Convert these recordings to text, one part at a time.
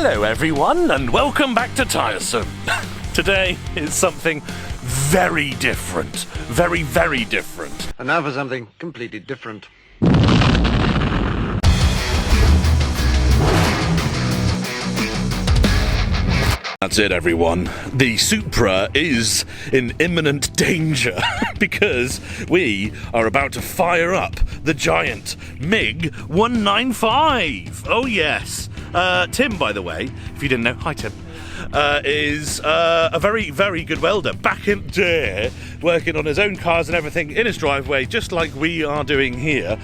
Hello everyone and welcome back to Tiresome. Today is something very different. Very, very different. And now for something completely different. That's it everyone. The Supra is in imminent danger because we are about to fire up the giant MiG 195. Oh yes. Tim, by the way, if you didn't know, hi Tim, is a very, very good welder back in there, working on his own cars and everything in his driveway, just like we are doing here,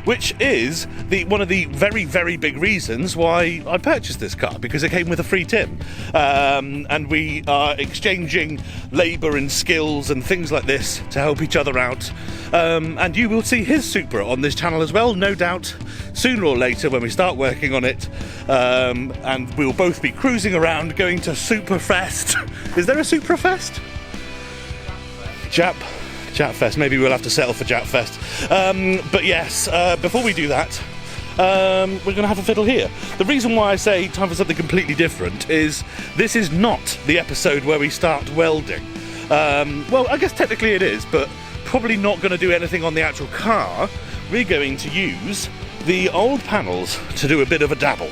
which is one of the very, very big reasons why I purchased this car, because it came with a free Tim, and we are exchanging labour and skills and things like this to help each other out, and you will see his Supra on this channel as well, no doubt, sooner or later when we start working on it, and we'll both be cruising around going to Superfest. Is there a Superfest? Jap Fest. Maybe we'll have to settle for Jap Fest. But yes, before we do that, we're going to have a fiddle here. The reason why I say time for something completely different is this is not the episode where we start welding. Well, I guess technically it is, but probably not going to do anything on the actual car. We're going to use the old panels to do a bit of a dabble.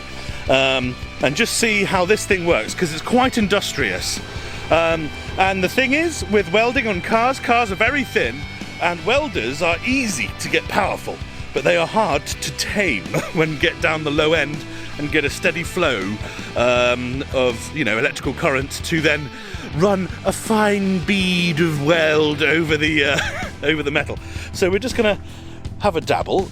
And just see how this thing works, because it's quite industrious. And the thing is, with welding on cars are very thin, and welders are easy to get powerful, but they are hard to tame when you get down the low end and get a steady flow of, electrical current to then run a fine bead of weld over the metal. So we're just gonna have a dabble.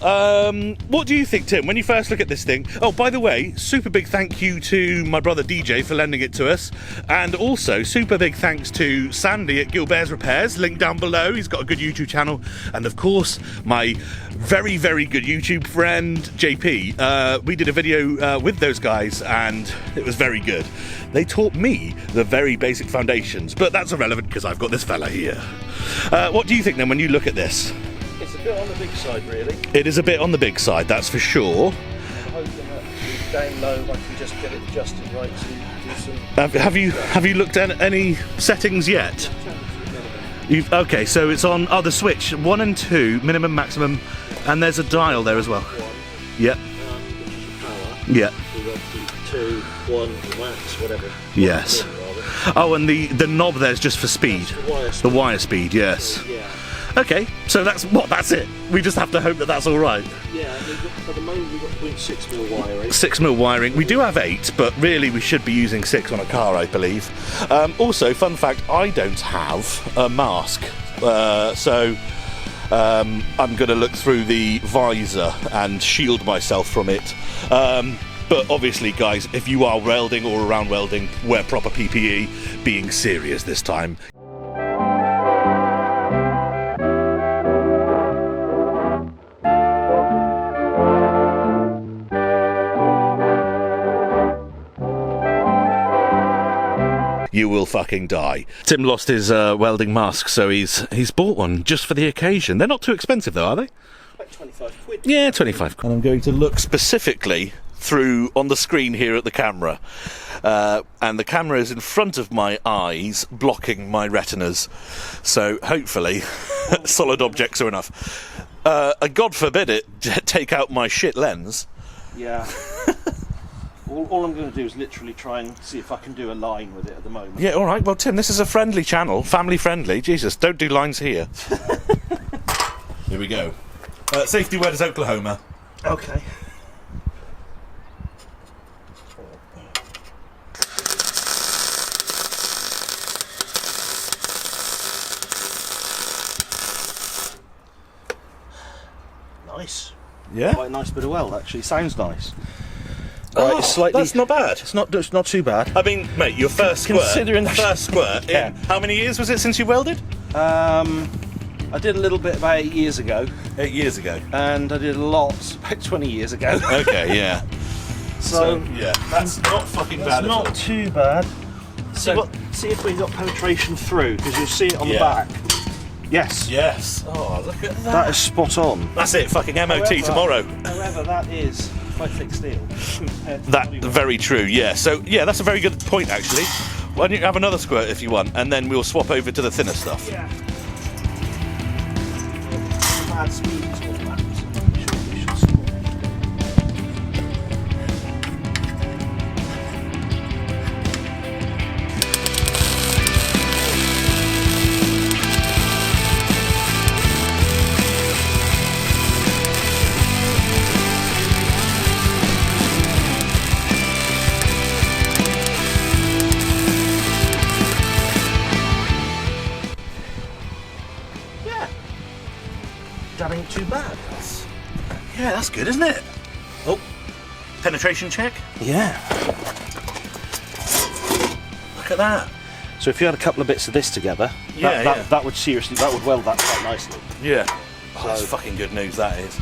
What do you think, Tim, when you first look at this thing? Oh, by the way, super big thank you to my brother DJ for lending it to us, and also super big thanks to Sandy at Gilbert's Repairs, link down below. He's got a good YouTube channel, and of course my very, very good YouTube friend JP. We did a video with those guys and it was very good. They taught me the very basic foundations, but that's irrelevant because I've got this fella here. What do you think then when you look at this? It's a bit on the big side, really. It is a bit on the big side, that's for sure. I'm hoping that down low I can just get it adjusted right to do some... Have you looked at any settings yet? Okay, so it's on the switch 1 and 2, minimum, maximum, and there's a dial there as well. Yep. Yeah. 2, 1, wax, whatever. Yes. Oh, and the knob there's just for speed. The wire speed, yes. Yeah. Okay, so that's it. We just have to hope that that's all right. Yeah, at the moment we've got 0.6mm wiring. 6mm wiring. We do have 8, but really we should be using 6 on a car, I believe. Also, fun fact, I don't have a mask, so I'm going to look through the visor and shield myself from it. But obviously, guys, if you are welding or around welding, wear proper PPE, being serious this time. You will fucking die. Tim lost his welding mask, so he's bought one just for the occasion. They're not too expensive though, are they? About 25 quid. Yeah, 25 quid. And I'm going to look specifically through on the screen here at the camera. And the camera is in front of my eyes, blocking my retinas. So hopefully solid objects are enough. God forbid it take out my shit lens. Yeah. All I'm going to do is literally try and see if I can do a line with it at the moment. Yeah, all right. Well, Tim, this is a friendly channel, family friendly. Jesus, don't do lines here. Here we go. Safety word is Oklahoma. Okay. Nice. Yeah? Quite a nice bit of weld, actually. Sounds nice. Oh, it's slightly, that's not bad. It's not too bad. I mean, mate, your first squirt. Considering first squirt. Yeah. How many years was it since you welded? I did a little bit about 8 years ago. 8 years ago. And I did a lot about 20 years ago. Okay, yeah. So yeah, that's not fucking bad at all. Not too bad. See if we've got penetration through, because you'll see it on the back. Yes. Yes. Oh, look at that. That is spot on. That's it, fucking MOT tomorrow. However, that is quite thick steel. That very true. Yeah. So yeah, that's a very good point actually. Why don't you have another squirt if you want, and then we'll swap over to the thinner stuff. Yeah. Bad speeds all that. So we should swap. That ain't too bad. Yeah, that's good, isn't it? Oh, penetration check. Yeah. Look at that. So if you had a couple of bits of this together, that would weld that quite nicely. Yeah. Oh, that's fucking good news, that is.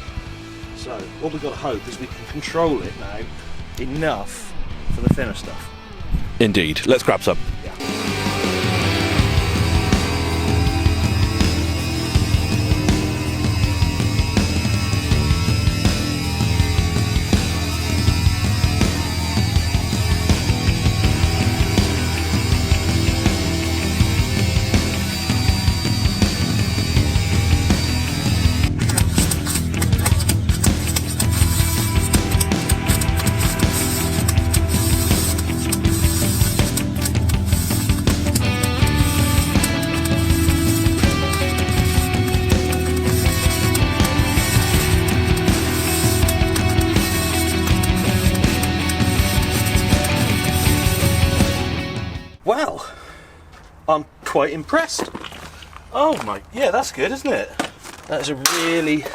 So all we've got to hope is we can control it now enough for the thinner stuff. Indeed. Let's grab some. Well, I'm quite impressed. Oh my, yeah, that's good, isn't it? That is a really,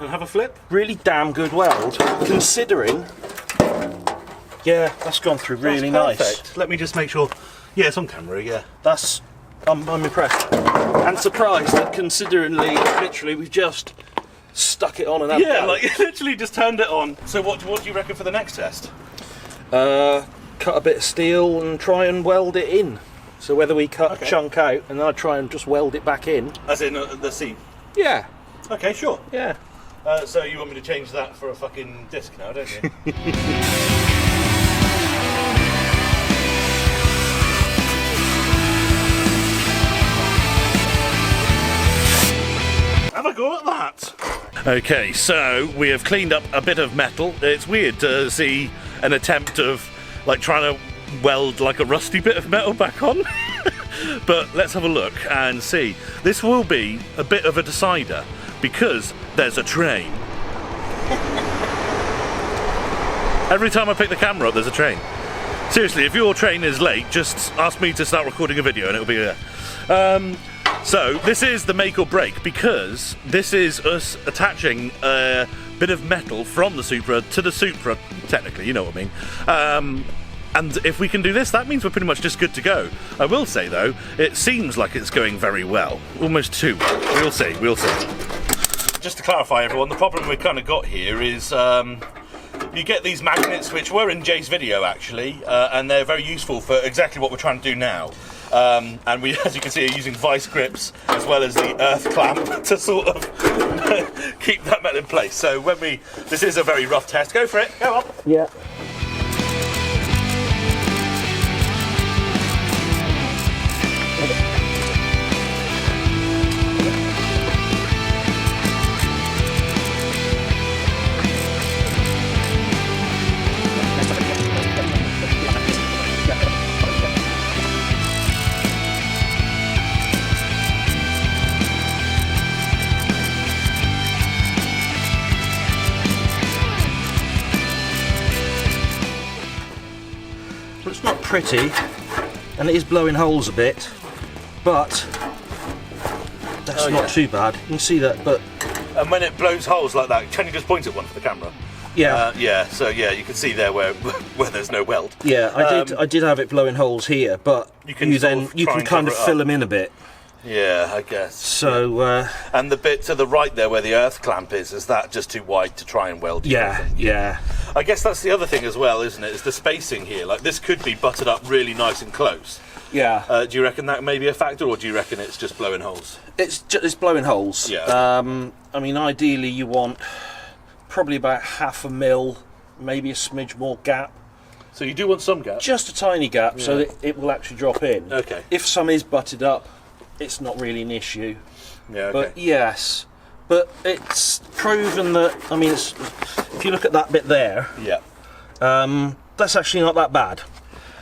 And have a flip? really damn good weld, considering. Yeah, that's gone through really nice. Perfect. Let me just make sure. Yeah, it's on camera, yeah. I'm impressed and surprised that consideringly, literally, we've just stuck it on and had Yeah, a go. like literally just turned it on. So what do you reckon for the next test? Cut a bit of steel and try and weld it in. So whether we cut a chunk out and then I try and just weld it back in. As in the seam? Yeah, Okay, sure. yeah. So you want me to change that for a fucking disc now, don't you? Have a go at that. Okay, so we have cleaned up a bit of metal. It's weird to see an attempt of like trying to weld like a rusty bit of metal back on. But let's have a look and see. This will be a bit of a decider because there's a train. Every time I pick the camera up, there's a train. Seriously, if your train is late, just ask me to start recording a video and it'll be there. So this is the make or break because this is us attaching a bit of metal from the Supra to the Supra, technically, you know what I mean. And if we can do this, that means we're pretty much just good to go. I will say though, it seems like it's going very well. Almost too well. We'll see, we'll see. Just to clarify everyone, the problem we've kind of got here is you get these magnets which were in Jay's video actually, and they're very useful for exactly what we're trying to do now. And we, as you can see, are using vice grips as well as the earth clamp to sort of keep that metal in place. So when this is a very rough test. Go for it, go on. Yeah. Well, it's not pretty, and it is blowing holes a bit, but that's not too bad. You can see that, but... And when it blows holes like that, can you just point at one for the camera? Yeah. Yeah, so yeah, you can see there where there's no weld. Yeah, I did have it blowing holes here, but you can kind of fill them in a bit. Yeah, I guess. So and the bit to the right there where the earth clamp is that just too wide to try and weld? Yeah. I guess that's the other thing as well, isn't it? Is the spacing here. Like this could be buttered up really nice and close. Yeah. Do you reckon that may be a factor, or do you reckon it's just blowing holes? It's blowing holes. Yeah. I mean, ideally you want probably about 1/2 mil, maybe a smidge more gap. So you do want some gap? Just a tiny gap, so that it will actually drop in. Okay. If some is butted up, it's not really an issue. Yeah, okay. But yes, but it's proven that, I mean, if you look at that bit there, Yeah. that's actually not that bad.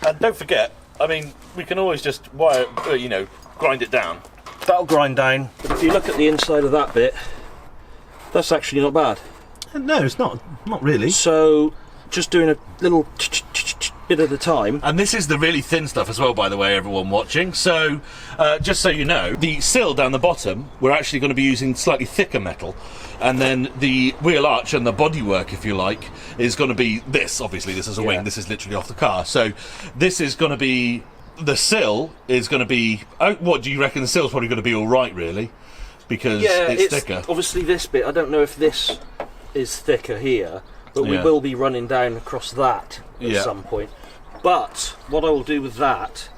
And don't forget, I mean, we can always just wire, grind it down. That'll grind down, but if you look at the inside of that bit, that's actually not bad. No, it's not really. So, just doing a little bit at a time. And this is the really thin stuff as well, by the way, everyone watching. So, just so you know, the sill down the bottom, we're actually going to be using slightly thicker metal. And then the wheel arch and the bodywork, if you like, is going to be this. Obviously, this is a wing. This is literally off the car. So, this is going to be... The sill is going to be... what do you reckon? The sill's probably going to be all right, really? Because it's thicker. Obviously, this bit, I don't know if this is thicker here, but we will be running down across that at some point. But what I will do with that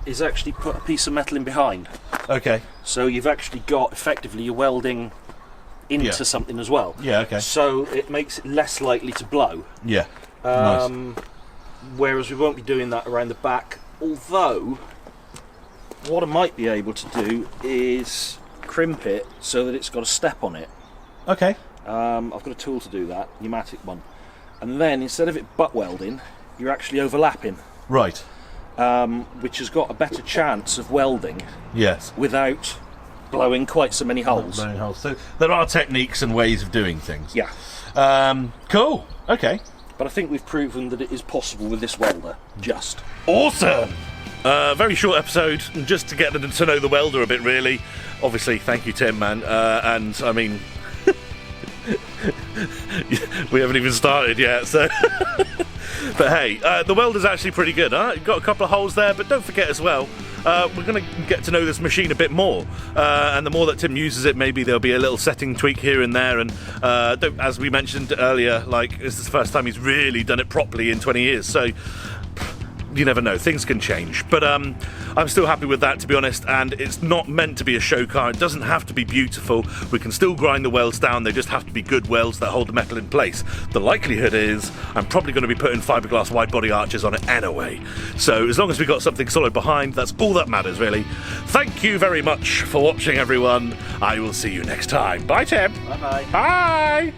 is actually put a piece of metal in behind. Okay. So you've actually got, effectively, you're welding into something as well. Yeah, okay. So it makes it less likely to blow. Yeah. Nice. Whereas we won't be doing that around the back. Although, what I might be able to do is crimp it so that it's got a step on it. Okay. I've got a tool to do that, pneumatic one. And then, instead of it butt welding, you're actually overlapping. Right. Which has got a better chance of welding. Yes. Without blowing quite so many holes. Blowing holes. So there are techniques and ways of doing things. Yeah. Cool. Okay. But I think we've proven that it is possible with this welder. Just. Awesome! Very short episode, just to get them to know the welder a bit, really. Obviously, thank you, Tim, man. And, I mean... we haven't even started yet, so... But hey, the welder's actually pretty good, huh? You've got a couple of holes there, but don't forget as well, we're going to get to know this machine a bit more. And the more that Tim uses it, maybe there'll be a little setting tweak here and there. And as we mentioned earlier, like, this is the first time he's really done it properly in 20 years. So... you never know, things can change, but I'm still happy with that, to be honest. And it's not meant to be a show car. It doesn't have to be beautiful. We can still grind the welds down. They just have to be good welds that hold the metal in place. The likelihood is I'm probably going to be putting fiberglass wide body arches on it anyway, so as long as we've got something solid behind, that's all that matters, really. Thank you very much for watching, everyone. I will see you next time. Bye, Tim. Bye-bye. Bye.